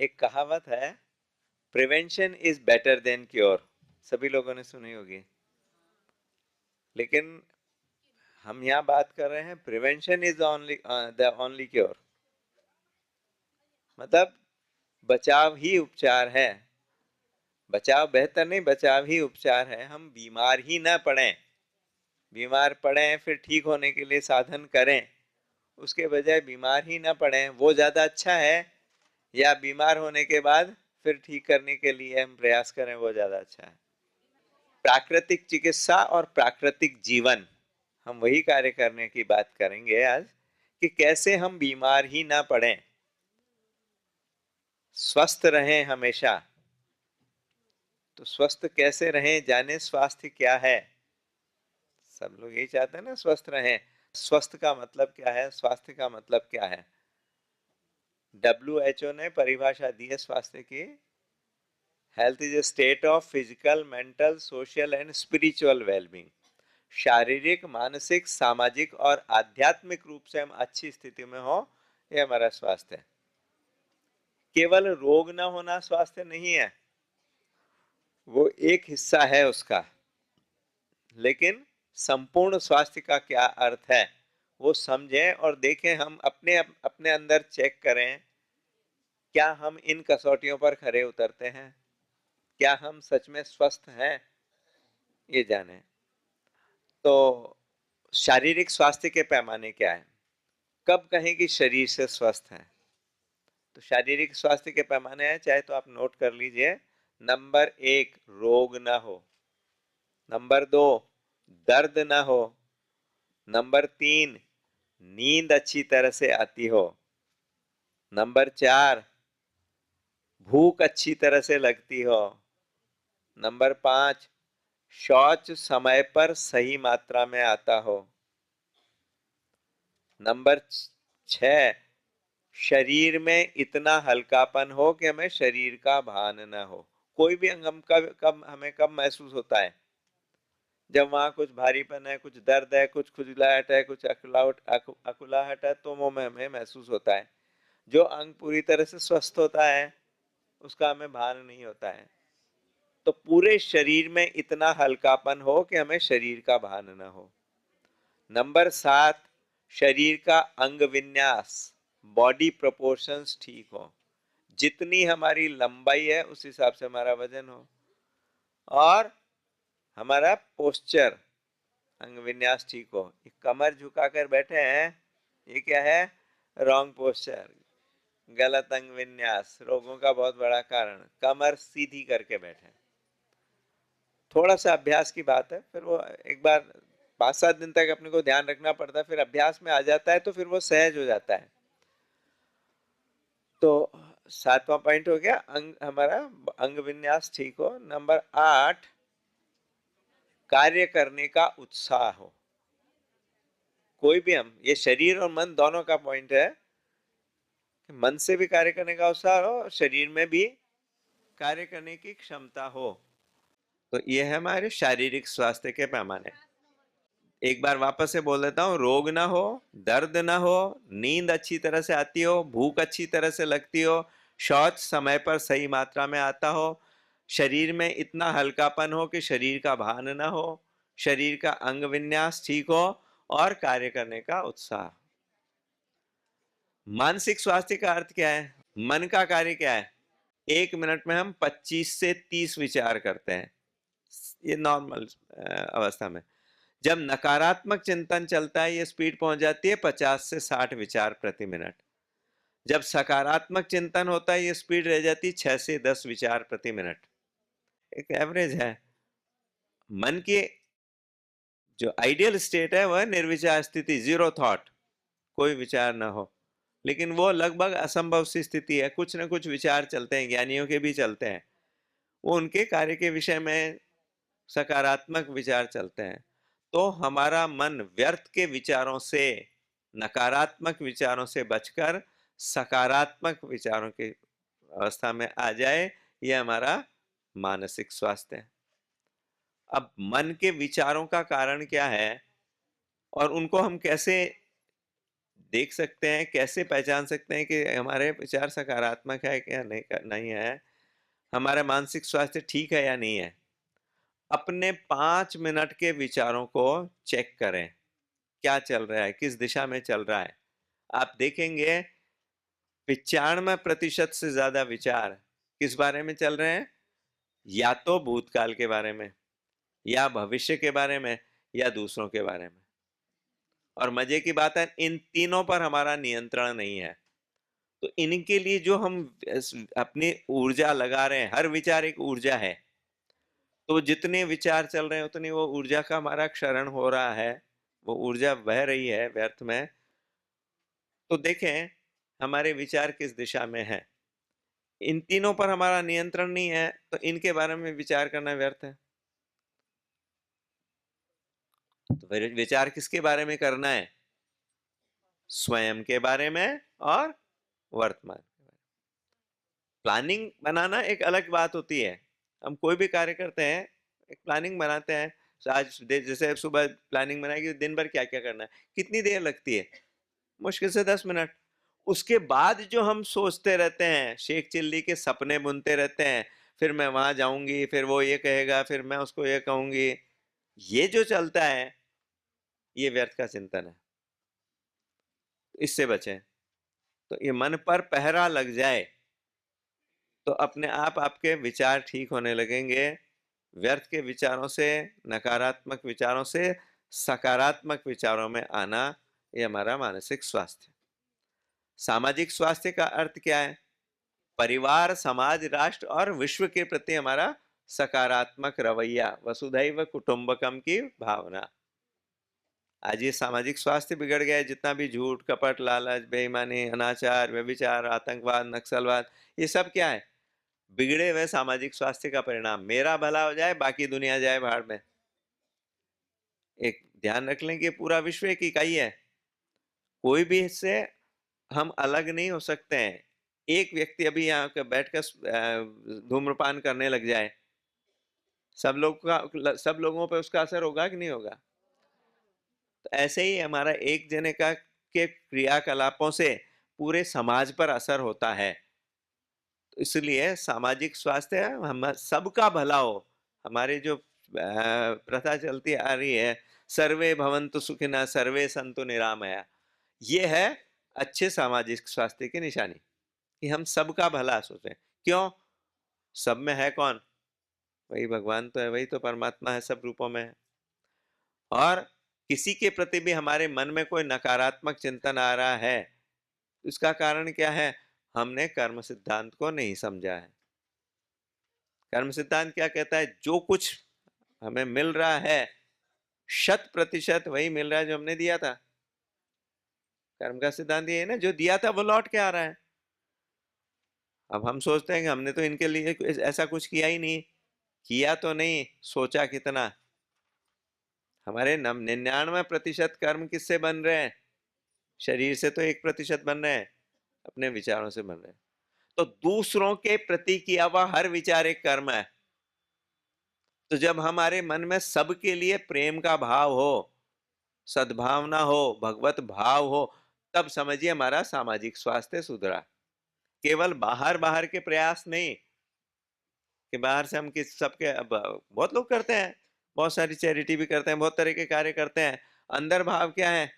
एक कहावत है, prevention is better than cure. सभी लोगों ने सुनी होगी। लेकिन हम यहाँ बात कर रहे हैं prevention is only the only cure. मतलब बचाव ही उपचार है। बचाव बेहतर नहीं, बचाव ही उपचार है। हम बीमार ही ना पड़ें, बीमार पड़ें फिर ठीक होने के लिए साधन करें, उसके बजाय बीमार ही ना पड़ें वो ज्यादा अच्छा है, या बीमार होने के बाद फिर ठीक करने के लिए हम प्रयास करें वो ज्यादा अच्छा है। प्राकृतिक चिकित्सा और प्राकृतिक जीवन, हम वही कार्य करने की बात करेंगे आज कि कैसे हम बीमार ही ना पड़ें, स्वस्थ रहें हमेशा। तो स्वस्थ कैसे रहें, जाने स्वास्थ्य क्या है। सब लोग यही चाहते हैं ना, स्वस्थ रहें। स्वस्थ का मतलब क्या है, स्वास्थ्य का मतलब क्या है? WHO ने परिभाषा दी है स्वास्थ्य की। Health is a state of physical, mental, social and spiritual wellbeing. शारीरिक, मानसिक, सामाजिक और आध्यात्मिक रूप से हम अच्छी स्थिति में हो, ये हमारा स्वास्थ्य है। केवल रोग ना होना स्वास्थ्य नहीं है, वो एक हिस्सा है उसका। लेकिन संपूर्ण स्वास्थ्य का क्या अर्थ है वो समझें और देखें। हम अपने अपने अंदर चेक करें, क्या हम इन कसौटियों पर खरे उतरते हैं, क्या हम सच में स्वस्थ हैं, ये जानें। तो शारीरिक स्वास्थ्य के पैमाने क्या है? कब कहें कि शरीर से स्वस्थ है? तो शारीरिक स्वास्थ्य के पैमाने हैं, चाहे तो आप नोट कर लीजिए। नंबर 1, रोग ना हो। नंबर 2, दर्द ना हो। नंबर 3, नींद अच्छी तरह से आती हो। नंबर 4, भूख अच्छी तरह से लगती हो। नंबर 5, शौच समय पर सही मात्रा में आता हो। नंबर 6, शरीर में इतना हल्कापन हो कि हमें शरीर का भान न हो। कोई भी अंग हम कब हमें कब महसूस होता है? जब वहां कुछ भारीपन है, कुछ दर्द है, कुछ खुजलाहट है, कुछ अकुलाहट है, तो वो में हमें महसूस होता है। जो अंग पूरी तरह से स्वस्थ होता है उसका हमें भान नहीं होता है। तो पूरे शरीर में इतना हल्कापन हो कि हमें शरीर का भान न हो। नंबर 7, शरीर का अंग विन्यास, बॉडी प्रोपोर्शंस ठीक हो। जितनी हमारी लंबाई है उस हिसाब से हमारा वजन हो। और हमारा पोस्चर, अंग विन्यास ठीक हो। कमर झुकाकर बैठे हैं, ये क्या है? रॉन्ग पोस्चर, गलत अंग विन्यास, रोगों का बहुत बड़ा कारण। कमर सीधी करके बैठे। थोड़ा सा अभ्यास की बात है, फिर वो एक बार 5-7 दिन तक अपने को ध्यान रखना पड़ता है, फिर अभ्यास में आ जाता है तो फिर वो सहज हो जाता है। तो 7वां पॉइंट हो गया, अंग हमारा अंग विन्यास ठीक हो। नंबर 8, कार्य करने का उत्साह हो। कोई भी हम, ये शरीर और मन दोनों का पॉइंट है, मन से भी कार्य करने का उत्साह हो, शरीर में भी कार्य करने की क्षमता हो। तो ये है हमारे शारीरिक स्वास्थ्य के पैमाने। एक बार वापस से बोल देता हूँ, रोग ना हो, दर्द ना हो, नींद अच्छी तरह से आती हो, भूख अच्छी तरह से लगती हो, शौच समय पर सही मात्रा में आता हो, शरीर में इतना हल्कापन हो कि शरीर का भान ना हो, शरीर का अंग विन्यास ठीक हो और कार्य करने का उत्साह। मानसिक स्वास्थ्य का अर्थ क्या है? मन का कार्य क्या है? 1 मिनट में हम 25 से 30 विचार करते हैं, ये नॉर्मल अवस्था में। जब नकारात्मक चिंतन चलता है ये स्पीड पहुंच जाती है 50 से 60 विचार प्रति मिनट। जब सकारात्मक चिंतन होता है ये स्पीड रह जाती है 6 से 10 विचार प्रति मिनट। एक एवरेज है। मन की जो आइडियल स्टेट है वह निर्विचार स्थिति, जीरो थॉट, कोई विचार ना हो। लेकिन वो लगभग असंभव सी स्थिति है, कुछ ना कुछ विचार चलते हैं, ज्ञानियों के भी चलते हैं। वो उनके कार्य के विषय में सकारात्मक विचार चलते हैं। तो हमारा मन व्यर्थ के विचारों से, नकारात्मक विचारों से बचकर सकारात्मक विचारों की अवस्था में आ जाए, यह हमारा मानसिक स्वास्थ्य है। अब मन के विचारों का कारण क्या है और उनको हम कैसे देख सकते हैं, कैसे पहचान सकते हैं कि हमारे विचार सकारात्मक है क्या नहीं है, हमारा मानसिक स्वास्थ्य ठीक है या नहीं है? अपने 5 मिनट के विचारों को चेक करें, क्या चल रहा है, किस दिशा में चल रहा है। आप देखेंगे 95% से ज़्यादा विचार किस बारे में चल रहे हैं? या तो भूतकाल के बारे में, या भविष्य के बारे में, या दूसरों के बारे में। और मजे की बात है, इन तीनों पर हमारा नियंत्रण नहीं है। तो इनके लिए जो हम अपनी ऊर्जा लगा रहे हैं, हर विचार एक ऊर्जा है, तो जितने विचार चल रहे हैं उतनी वो ऊर्जा का हमारा क्षरण हो रहा है, वो ऊर्जा बह रही है व्यर्थ में। तो देखें हमारे विचार किस दिशा में है। इन तीनों पर हमारा नियंत्रण नहीं है, तो इनके बारे में विचार करना व्यर्थ है। तो फिर विचार किसके बारे में करना है? स्वयं के बारे में और वर्तमान के बारे में। प्लानिंग बनाना एक अलग बात होती है। हम कोई भी कार्य करते हैं, एक प्लानिंग बनाते हैं। आज जैसे सुबह प्लानिंग बनाई कि दिन भर क्या क्या करना है, कितनी देर लगती है? मुश्किल से 10 मिनट। उसके बाद जो हम सोचते रहते हैं, शेख चिल्ली के सपने बुनते रहते हैं, फिर मैं वहां जाऊंगी, फिर वो ये कहेगा, फिर मैं उसको ये कहूंगी, ये जो चलता है ये व्यर्थ का चिंतन है। इससे बचें। तो ये मन पर पहरा लग जाए तो अपने आप आपके विचार ठीक होने लगेंगे। व्यर्थ के विचारों से, नकारात्मक विचारों से सकारात्मक विचारों में आना, ये हमारा मानसिक स्वास्थ्य। सामाजिक स्वास्थ्य का अर्थ क्या है? परिवार, समाज, राष्ट्र और विश्व के प्रति हमारा सकारात्मक रवैया, वसुधैव कुटुंबकम की भावना। आज ये सामाजिक स्वास्थ्य बिगड़ गया है, जितना भी झूठ, कपट, लालच, बेईमानी, अनाचार, व्यभिचार, आतंकवाद, नक्सलवाद, ये सब क्या है? बिगड़े हुए सामाजिक स्वास्थ्य का परिणाम। मेरा भला हो जाए, बाकी दुनिया जाए भाड़ में। एक ध्यान रख लें कि पूरा विश्व एक इकाई है, कोई भी इससे हम अलग नहीं हो सकते हैं। एक व्यक्ति अभी यहाँ बैठकर धूम्रपान करने लग जाए, सब लोगों पर उसका असर होगा कि नहीं होगा? तो ऐसे ही हमारा एक जने का के क्रियाकलापों से पूरे समाज पर असर होता है। तो इसलिए सामाजिक स्वास्थ्य हम सबका भला हो। हमारे जो प्रथा चलती आ रही है, सर्वे भवन्तु सुखिनः सर्वे सन्तु निरामया, ये है अच्छे सामाजिक स्वास्थ्य की निशानी कि हम सबका भला सोचें। क्यों? सब में है कौन? वही भगवान तो है, वही तो परमात्मा है, सब रूपों में है। और किसी के प्रति भी हमारे मन में कोई नकारात्मक चिंतन आ रहा है, इसका कारण क्या है? हमने कर्म सिद्धांत को नहीं समझा है। कर्म सिद्धांत क्या कहता है? जो कुछ हमें मिल रहा है 100% वही मिल रहा है जो हमने दिया था। कर्म का सिद्धांत ये है ना, जो दिया था वो लौट के आ रहा है। अब हम सोचते हैं कि हमने तो इनके लिए ऐसा कुछ किया ही नहीं। किया तो नहीं, सोचा कितना। हमारे 99% कर्म किससे बन रहे हैं? शरीर से तो 1% बन रहे हैं, अपने विचारों से बन रहे हैं। तो दूसरों के प्रति किया हुआ हर विचार एक कर्म है। तो जब हमारे मन में सबके लिए प्रेम का भाव हो, सद्भावना हो, भगवत भाव हो, तब समझिए हमारा सामाजिक स्वास्थ्य सुधरा। केवल बाहर बाहर के प्रयास नहीं कि बाहर से हम किस सबके, अब बहुत लोग करते हैं, बहुत सारी चैरिटी भी करते हैं, बहुत तरह के कार्य करते हैं। अंदर भाव क्या है?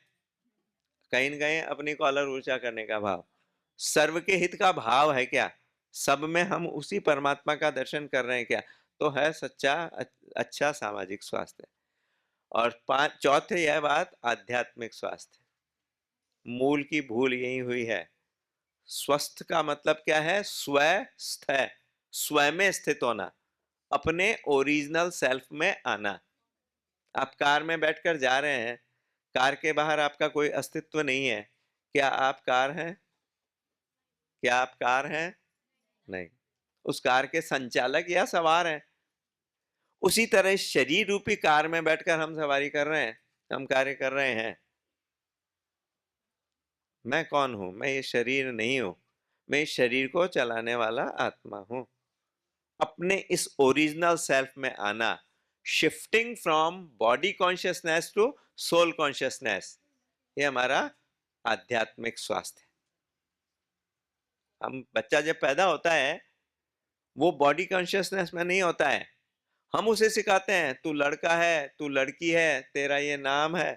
कहीं न कहीं अपनी कॉलर ऊंचा करने का भाव। सर्व के हित का भाव है क्या? सब में हम उसी परमात्मा का दर्शन कर रहे हैं क्या? तो है सच्चा अच्छा सामाजिक स्वास्थ्य। और पांच चौथे यह बात, आध्यात्मिक स्वास्थ्य। मूल की भूल यही हुई है। स्वस्थ का मतलब क्या है? स्वस्थ है, स्वयं में स्थित होना, अपने ओरिजिनल सेल्फ में आना। आप कार में बैठकर जा रहे हैं, कार के बाहर आपका कोई अस्तित्व नहीं है। क्या आप कार हैं? क्या आप कार हैं? नहीं। उस कार के संचालक या सवार हैं। उसी तरह इस शरीर रूपी कार में बैठकर हम सवारी कर रहे हैं, हम कार्य कर रहे हैं। मैं कौन हूं? मैं ये शरीर नहीं हूं, मैं इस शरीर को चलाने वाला आत्मा हूं। अपने इस ओरिजिनल सेल्फ में आना, shifting from body consciousness to soul consciousness, ये हमारा आध्यात्मिक स्वास्थ्य। हम बच्चा जब पैदा होता है वो बॉडी कॉन्शियसनेस में नहीं होता है, हम उसे सिखाते हैं तू लड़का है तू लड़की है तेरा ये नाम है।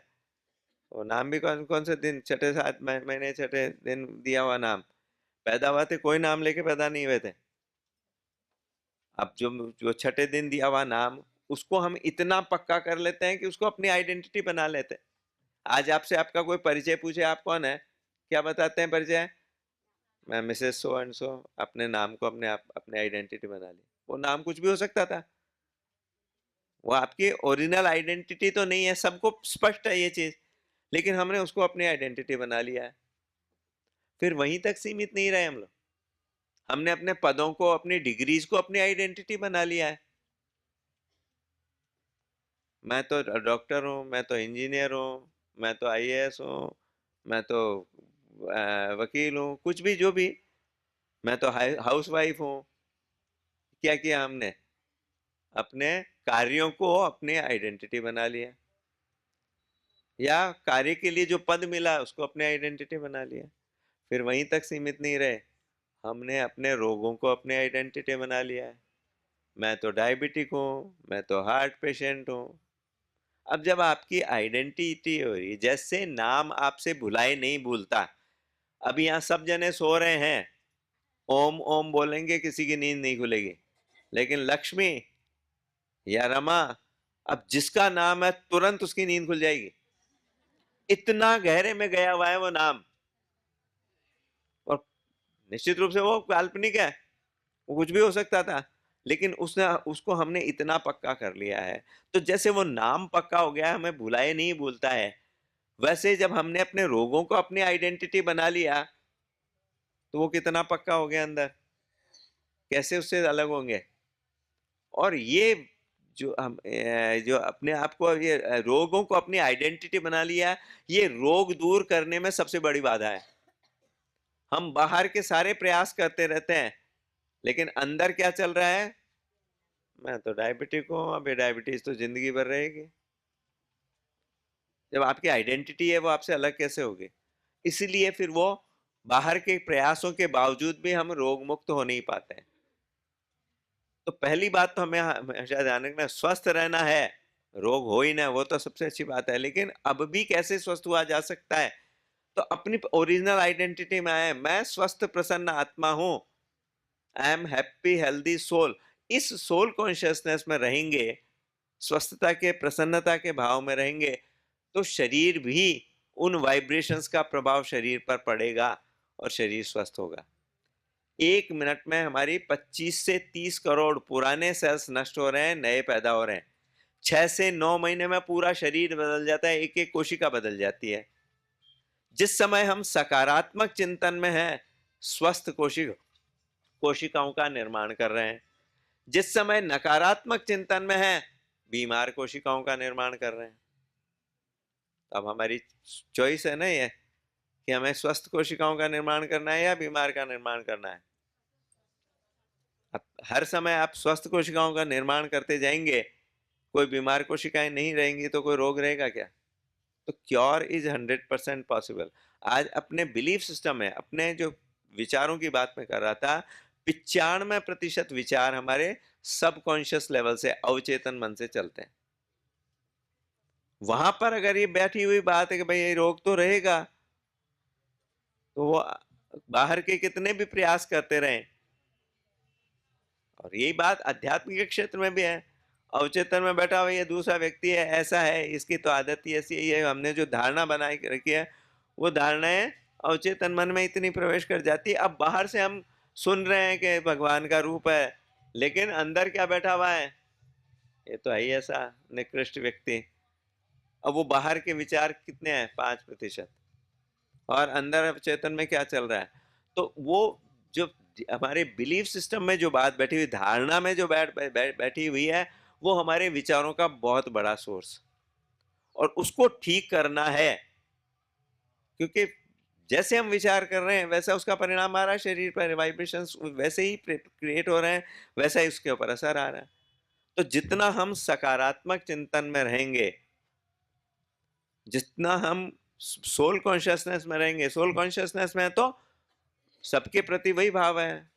वो नाम भी कौन कौन से दिन, छठे सात महीने छठे दिन दिया हुआ नाम। पैदा हुआ थे कोई नाम लेके पैदा नहीं हुए थे। अब जो जो छठे दिन दिया हुआ नाम उसको हम इतना पक्का कर लेते हैं कि उसको अपनी आइडेंटिटी बना लेते हैं। आज आपसे आपका कोई परिचय पूछे आप कौन है, क्या बताते हैं परिचय? मैं मिसेस सो एंड सो। अपने नाम को अपने आप अपने आइडेंटिटी बना ली। वो नाम कुछ भी हो सकता था, वो आपकी ओरिजिनल आइडेंटिटी तो नहीं है, सबको स्पष्ट है ये चीज, लेकिन हमने उसको अपनी आइडेंटिटी बना लिया है। फिर वहीं तक सीमित नहीं रहे हम लोग, हमने अपने पदों को अपनी डिग्रीज को अपनी आइडेंटिटी बना लिया है। मैं तो डॉक्टर हूँ, मैं तो इंजीनियर हूँ, मैं तो आईएएस हूँ, मैं तो वकील हूँ, कुछ भी जो भी, मैं तो हाउस वाइफ हूँ। क्या किया हमने? अपने कार्यों को अपनी आइडेंटिटी बना लिया, या कार्य के लिए जो पद मिला उसको अपने आइडेंटिटी बना लिया। फिर वहीं तक सीमित नहीं रहे, हमने अपने रोगों को अपने आइडेंटिटी बना लिया है। मैं तो डायबिटिक हूँ, मैं तो हार्ट पेशेंट हूँ। अब जब आपकी आइडेंटिटी हो रही, जैसे नाम आपसे भुलाए नहीं भूलता। अब यहाँ सब जने सो रहे हैं, ओम ओम बोलेंगे किसी की नींद नहीं खुलेगी, लेकिन लक्ष्मी या रमा, अब जिसका नाम है तुरंत उसकी नींद खुल जाएगी। इतना गहरे में गया हुआ है वो नाम। और निश्चित रूप से वो काल्पनिक है, वो कुछ भी हो सकता था, लेकिन उसने उसको हमने इतना पक्का कर लिया है। तो जैसे वो नाम पक्का हो गया, हमें भुलाए नहीं भूलता है, वैसे जब हमने अपने रोगों को अपनी आइडेंटिटी बना लिया तो वो कितना पक्का हो गया अंदर, कैसे उससे अलग होंगे। और ये जो हम जो अपने आप को ये रोगों को अपनी आइडेंटिटी बना लिया, ये रोग दूर करने में सबसे बड़ी बाधा है। हम बाहर के सारे प्रयास करते रहते हैं, लेकिन अंदर क्या चल रहा है? मैं तो डायबिटिक हूँ, अभी डायबिटीज तो जिंदगी भर रहेगी। जब आपकी आइडेंटिटी है वो आपसे अलग कैसे होगी? इसीलिए फिर वो बाहर के प्रयासों के बावजूद भी हम रोग मुक्त हो नहीं पाते हैं। तो पहली बात तो हमें हमेशा ध्यान रखना, स्वस्थ रहना है, रोग हो ही ना वो तो सबसे अच्छी बात है, लेकिन अब भी कैसे स्वस्थ हुआ जा सकता है? तो अपनी ओरिजिनल आइडेंटिटी में आए, मैं स्वस्थ प्रसन्न आत्मा हूं, I am happy healthy soul. इस सोल कॉन्शियसनेस में रहेंगे, स्वस्थता के प्रसन्नता के भाव में रहेंगे, तो शरीर भी उन वाइब्रेशंस का प्रभाव शरीर पर पड़ेगा और शरीर स्वस्थ होगा। 1 मिनट में हमारी 25 से 30 करोड़ पुराने सेल्स नष्ट हो रहे हैं, नए पैदा हो रहे हैं। 6 से 9 महीने में पूरा शरीर बदल जाता है, एक एक कोशिका बदल जाती है। जिस समय हम सकारात्मक चिंतन में हैं, स्वस्थ कोशिकाओं का निर्माण कर रहे हैं। जिस समय नकारात्मक चिंतन में हैं, बीमार कोशिकाओं का निर्माण कर रहे हैं। अब हमारी चॉइस है ना ये, कि हमें स्वस्थ कोशिकाओं का निर्माण करना है या बीमार का निर्माण करना है। अब हर समय आप स्वस्थ कोशिकाओं का निर्माण करते जाएंगे, कोई बीमार कोशिकाएं नहीं रहेंगी, तो कोई रोग रहेगा क्या? तो क्योर इज 100% पॉसिबल। आज अपने बिलीफ सिस्टम में, अपने जो विचारों की बात मैं कर रहा था, 95% विचार हमारे सबकॉन्शियस लेवल से, अवचेतन मन से चलते हैं। वहां पर अगर ये बैठी हुई बात है कि भाई ये रोग तो रहेगा, तो वो बाहर के कितने भी प्रयास करते रहें। और यही बात आध्यात्मिक क्षेत्र में भी है। अवचेतन में बैठा हुआ ये दूसरा व्यक्ति है, ऐसा है, इसकी तो आदत ही ऐसी है, हमने जो धारणा बनाई रखी है, वो धारणाएं अवचेतन मन में इतनी प्रवेश कर जाती है। अब बाहर से हम सुन रहे हैं कि भगवान का रूप है, लेकिन अंदर क्या बैठा हुआ है? ये तो है ही ऐसा निकृष्ट व्यक्ति। अब वो बाहर के विचार कितने हैं? 5%। और अंदर चेतन में क्या चल रहा है? तो वो जो हमारे बिलीफ सिस्टम में जो बात बैठी हुई, धारणा में जो बैठी हुई है, वो हमारे विचारों का बहुत बड़ा सोर्स, और उसको ठीक करना है। क्योंकि जैसे हम विचार कर रहे हैं वैसा उसका परिणाम आ रहा है शरीर पर, वाइब्रेशंस वैसे ही क्रिएट हो रहे हैं, वैसा ही उसके ऊपर असर आ रहा है। तो जितना हम सकारात्मक चिंतन में रहेंगे, जितना हम सोल कॉन्शियसनेस में रहेंगे। सोल कॉन्शियसनेस में तो सबके प्रति वही भाव है,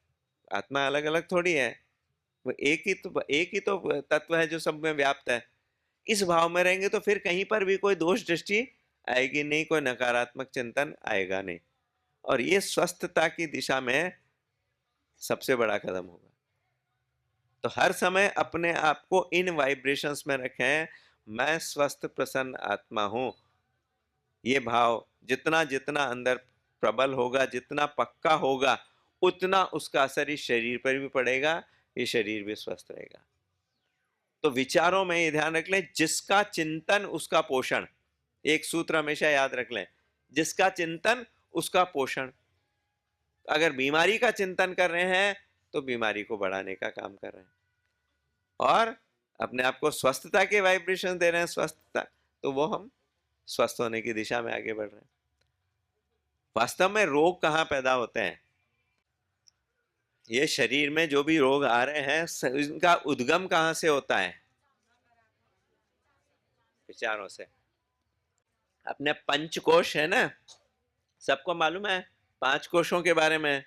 आत्मा अलग अलग थोड़ी है, वो एक ही तो तत्व है जो सब में व्याप्त है। इस भाव में रहेंगे तो फिर कहीं पर भी कोई दोष दृष्टि आएगी नहीं, कोई नकारात्मक चिंतन आएगा नहीं, और ये स्वस्थता की दिशा में सबसे बड़ा कदम होगा। तो हर समय अपने आप को इन वाइब्रेशंस में रखें, मैं स्वस्थ प्रसन्न आत्मा हूं। ये भाव जितना जितना अंदर प्रबल होगा, जितना पक्का होगा, उतना उसका असर इस शरीर पर भी पड़ेगा, ये शरीर भी स्वस्थ रहेगा। तो विचारों में ये ध्यान रख लें, जिसका चिंतन उसका पोषण। एक सूत्र हमेशा याद रख लें, जिसका चिंतन उसका पोषण। अगर बीमारी का चिंतन कर रहे हैं तो बीमारी को बढ़ाने का काम कर रहे हैं, और अपने आप को स्वस्थता के वाइब्रेशन दे रहे हैं, स्वस्थता, तो वो हम स्वस्थ होने की दिशा में आगे बढ़ रहे हैं। वास्तव में रोग कहाँ पैदा होते हैं? ये शरीर में जो भी रोग आ रहे हैं, इनका उद्गम कहाँ से होता है? विचारों से। अपने पंचकोश है ना, सबको मालूम है 5 कोशों के बारे में,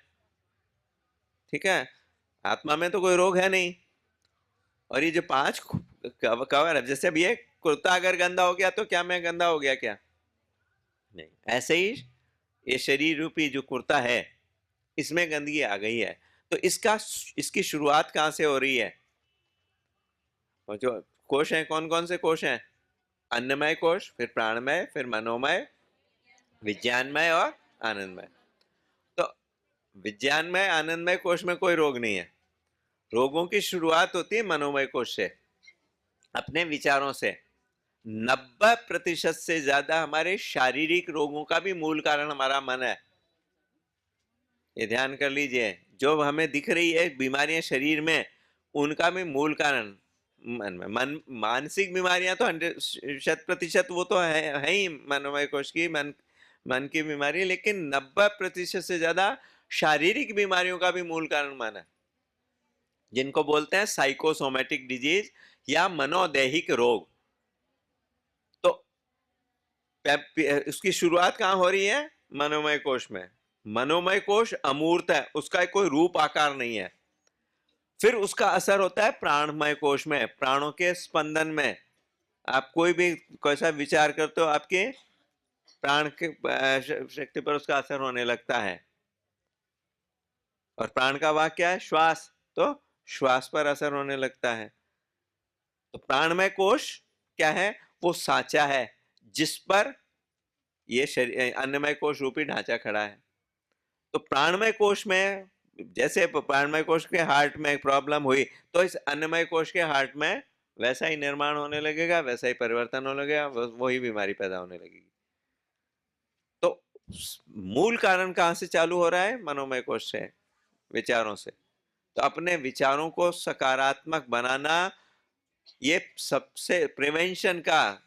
ठीक है? आत्मा में तो कोई रोग है नहीं, और ये जो 5 कवर है, जैसे अब ये कुर्ता अगर गंदा हो गया तो क्या मैं गंदा हो गया क्या? नहीं। ऐसे ही ये शरीर रूपी जो कुर्ता है, इसमें गंदगी आ गई है, तो इसकी शुरुआत कहाँ से हो रही है? और जो कोश हैं, कौन कौन से कोश हैं? अन्नमय कोश, फिर प्राणमय, फिर मनोमय, विज्ञानमय और आनंदमय। तो विज्ञानमय आनंदमय कोश में कोई रोग नहीं है। रोगों की शुरुआत होती है मनोमय कोश से, अपने विचारों से। 90% से ज्यादा हमारे शारीरिक रोगों का भी मूल कारण हमारा मन है। ये ध्यान कर लीजिए, जो हमें दिख रही है बीमारियां शरीर में, उनका भी मूल कारण मन में। मानसिक बीमारियां तो 100% वो तो है ही मनोमय कोश की, मन की बीमारी, लेकिन 90% से ज्यादा शारीरिक बीमारियों का भी मूल कारण मन है, जिनको बोलते हैं साइकोसोमेटिक डिजीज या मनोदैहिक रोग। तो उसकी शुरुआत कहाँ हो रही है? मनोमय कोश में। मनोमय कोश अमूर्त है, उसका कोई रूप आकार नहीं है। फिर उसका असर होता है प्राणमय कोश में, प्राणों के स्पंदन में। आप कोई भी कैसा विचार करते हो, आपके प्राण के शक्ति पर उसका असर होने लगता है। और प्राण का वाक्य क्या है? श्वास, तो श्वास पर असर होने लगता है। तो प्राणमय कोश क्या है? वो सांचा है जिस पर ये शरीर अन्नमय कोश रूपी ढांचा खड़ा है। तो प्राणमय कोश में, जैसे प्राणमय कोश के हार्ट में प्रॉब्लम हुई, तो इस अन्नमय कोश के हार्ट में वैसा ही निर्माण होने लगेगा, वैसा ही परिवर्तन होने लगेगा, वही बीमारी पैदा होने लगेगी। तो मूल कारण कहां से चालू हो रहा है? मनोमय कोश से, विचारों से। तो अपने विचारों को सकारात्मक बनाना, ये सबसे प्रिवेंशन का,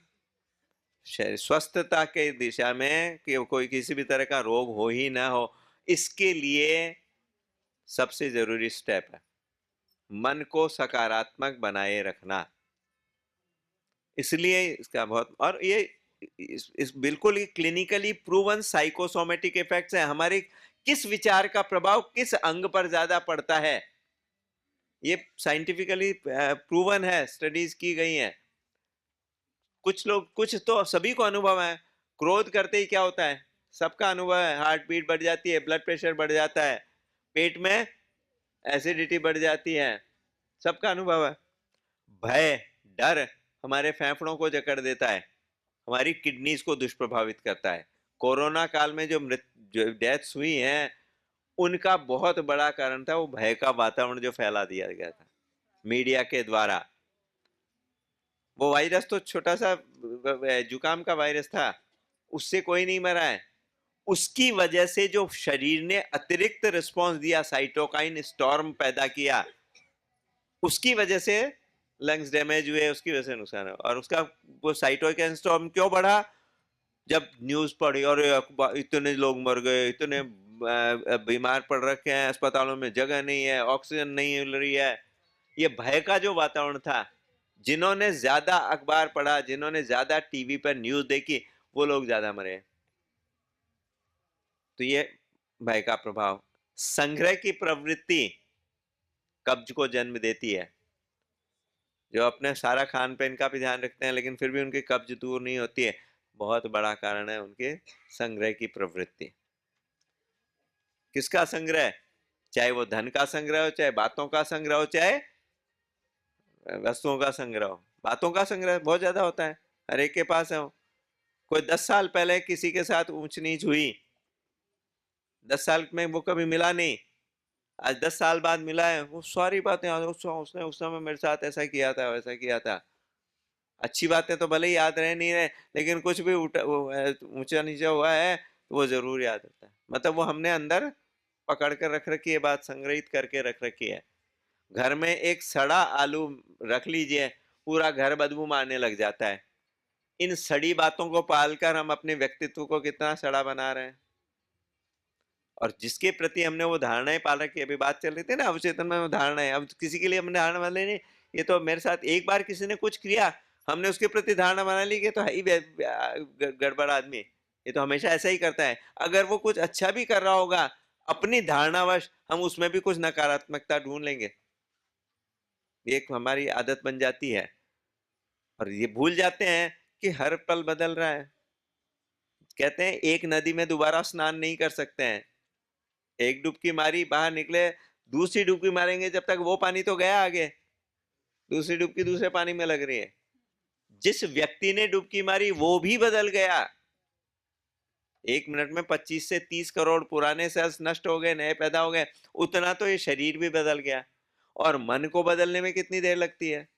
स्वस्थता के दिशा में, कि कोई किसी भी तरह का रोग हो ही ना हो, इसके लिए सबसे जरूरी स्टेप है मन को सकारात्मक बनाए रखना। इसलिए इसका बहुत, और ये इस बिल्कुल ही क्लिनिकली प्रूवन साइकोसोमेटिक इफेक्ट्स है। हमारे किस विचार का प्रभाव किस अंग पर ज्यादा पड़ता है, ये साइंटिफिकली प्रूवन है, स्टडीज की गई हैं। कुछ लोग, कुछ तो सभी को अनुभव है, क्रोध करते ही क्या होता है? सबका अनुभव है, हार्ट बीट बढ़ जाती है, ब्लड प्रेशर बढ़ जाता है, पेट में एसिडिटी बढ़ जाती है, सबका अनुभव है। भय, डर हमारे फेफड़ों को जकड़ देता है, हमारी किडनीज को दुष्प्रभावित करता है। कोरोना काल में जो डेथ्स हुई हैं, उनका बहुत बड़ा कारण था वो भय का वातावरण जो फैला दिया गया था मीडिया के द्वारा। वो वायरस तो छोटा सा जुकाम का वायरस था, उससे कोई नहीं मरा है। उसकी वजह से जो शरीर ने अतिरिक्त रिस्पांस दिया, साइटोकाइन स्टॉर्म पैदा किया, उसकी वजह से लंग्स डैमेज हुए, उसकी वजह से नुकसान है। और उसका वो साइटोकाइन स्टॉर्म क्यों बढ़ा? जब न्यूज पढ़ी और इतने लोग मर गए, इतने बीमार पड़ रखे हैं, अस्पतालों में जगह नहीं है, ऑक्सीजन नहीं मिल रही है, ये भय का जो वातावरण था। जिन्होंने ज्यादा अखबार पढ़ा, जिन्होंने ज्यादा टीवी पर न्यूज देखी, वो लोग ज्यादा मरे। तो ये भय का प्रभाव। संग्रह की प्रवृत्ति कब्ज को जन्म देती है। जो अपने सारा खान पीन का भी ध्यान रखते हैं लेकिन फिर भी उनकी कब्ज दूर नहीं होती है, बहुत बड़ा कारण है उनके संग्रह की प्रवृत्ति। किसका संग्रह? चाहे वो धन का संग्रह हो, चाहे बातों का संग्रह हो, चाहे वस्तुओं का संग्रह हो। बातों का संग्रह बहुत ज्यादा होता है, हर एक के पास है। कोई 10 साल पहले किसी के साथ ऊंच नीच हुई, 10 साल में वो कभी मिला नहीं, आज 10 साल बाद मिला है, वो सारी बातें उसने उस समय मेरे साथ ऐसा किया था, वैसा किया था। अच्छी बातें तो भले ही याद रहे नहीं रहे, लेकिन कुछ भी ऊंचा नीचा हुआ है तो वो जरूर याद रहता है। मतलब वो हमने अंदर पकड़ कर रख रखी है, बात संग्रहित करके रख रखी है। घर में एक सड़ा आलू रख लीजिए, पूरा घर बदबू मारने लग जाता है। इन सड़ी बातों को पालकर हम अपने व्यक्तित्व को कितना सड़ा बना रहे हैं। और जिसके प्रति हमने वो धारणाएं पाल रखी, अभी बात चल रही थी ना अवचेतन में वो धारणाएं, अब किसी के लिए हमने धारणा बना ली, ये तो मेरे साथ एक बार किसी ने कुछ किया, हमने उसके प्रति धारणा बना ली कि तो है ही गड़बड़ आदमी, ये तो हमेशा ऐसा ही करता है। अगर वो कुछ अच्छा भी कर रहा होगा, अपनी धारणावश हम उसमें भी कुछ नकारात्मकता ढूंढ लेंगे। ये एक हमारी आदत बन जाती है और ये भूल जाते हैं कि हर पल बदल रहा है। कहते हैं एक नदी में दोबारा स्नान नहीं कर सकते हैं, एक डुबकी मारी बाहर निकले, दूसरी डुबकी मारेंगे जब तक वो पानी तो गया आगे, दूसरी डुबकी दूसरे पानी में लग रही है। जिस व्यक्ति ने डुबकी मारी वो भी बदल गया। 1 मिनट में 25 से 30 करोड़ पुराने सेल्स नष्ट हो गए, नए पैदा हो गए, उतना तो ये शरीर भी बदल गया। और मन को बदलने में कितनी देर लगती है?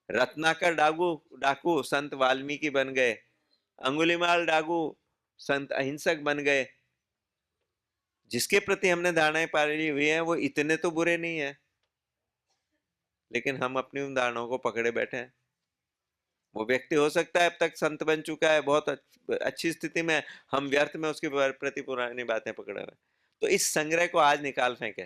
रत्नाकर डाकू संत वाल्मीकि बन गए, अंगुलीमाल डाकू संत अहिंसक बन गए। जिसके प्रति हमने धारणाएं पाली हुई है वो इतने तो बुरे नहीं है, लेकिन हम अपनी उन धारणाओं को पकड़े बैठे हैं। वो व्यक्ति हो सकता है अब तक संत बन चुका है, बहुत अच्छी स्थिति में, हम व्यर्थ में उसके प्रति पुरानी बातें पकड़े हुए। तो इस संग्रह को आज निकाल फेंके।